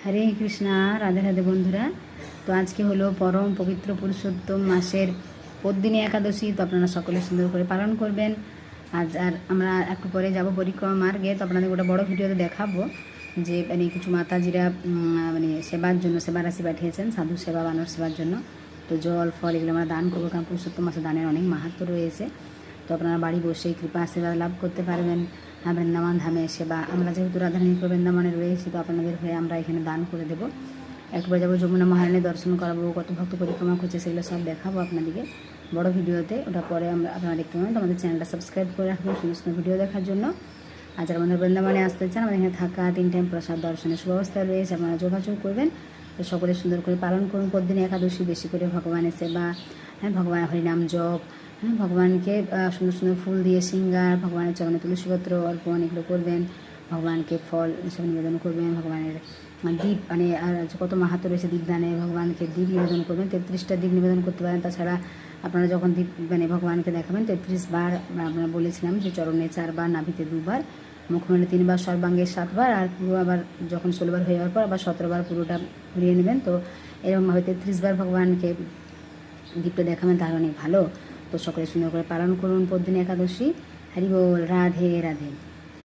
হরে কৃষ্ণা, রাধে রাধে বন্ধুরা। তো আজকে হলো পরম পবিত্র পুরুষোত্তম মাসের পদ্মিনী একাদশী। তো আপনারা সকলে সুন্দর করে পালন করবেন। আজ আর আমরা একটু পরে যাব পরিক্রমা মার্গে। তো আপনাদের ওটা বড় ভিডিওতে দেখাবো যে মানে কিছু মাতাজিরা মানে সেবার জন্য সেবা রাশি পাঠিয়েছেন, সাধু সেবা বানর সেবার জন্য। তো জল ফল এগুলো আমরা দান করবো, কারণ পুরুষোত্তম মাসে দানের অনেক মাহাত্ম্য রয়েছে। তো আপনারা বাড়ি বসেই কৃপা আশীর্বাদ লাভ করতে পারবেন। বৃন্দাবন ধামে সেবা, আমরা যেহেতু রাধারানী বৃন্দাবনে রয়েছি, তো আপনাদের হয়ে আমরা এখানে দান করে দেবো। একবার যাবো যমুনা মহারানী দর্শন করাবো, কত ভক্ত পরিক্রমা করছে সেগুলো সব দেখাবো আপনাদেরকে বড় ভিডিওতে। ওটা পরে আপনারা দেখতে পাবেন। তো আমাদের চ্যানেলটা সাবস্ক্রাইব করে রাখবেন সমস্ত ভিডিও দেখার জন্য। আর যারা আমাদের বৃন্দাবনে আসতে চান, আমাদের এখানে থাকা 3 টাইম প্রসাদ দর্শনের সুব্যবস্থা রয়েছে, আপনারা যোগাযোগ করবেন। তো সকলে সুন্দর করে পালন করুন পদ্মিনী একাদশী, বেশি করে ভগবানের সেবা, ভগবান হরিনাম জপ, ভগবানকে সুন্দর সুন্দর ফুল দিয়ে সিঙ্গার, ভগবানের চরণে তুলসীপত্র অর্পণ এগুলো করবেন, ভগবানকে ফল এসব নিবেদন করবেন, ভগবানের দীপ মানে আর কত মাহাত্ম্য রয়েছে দীপদানে, ভগবানকে দীপ নিবেদন করবেন। 33টা দীপ নিবেদন করতে পারেন। তাছাড়া আপনারা যখন দীপ মানে ভগবানকে দেখাবেন 33 বার, আমরা বলেছিলাম যে চরণে 4 বার, নাভিতে 2 বার, মুখমণ্ডলে 3 বার, সর্বাঙ্গে 7 বার, আর পুরো আবার যখন 16 বার হয়ে যাওয়ার পর আবার 17 বার পুরোটা ঘুরিয়ে নেবেন। তো এরকমভাবে 33 বার ভগবানকে দীপটা দেখাবেন, তাহলে অনেক ভালো। তো সকলে সুন্দর করে পালন করুন পদ্মিনী একাদশী। হরি বল, রাধে রাধে।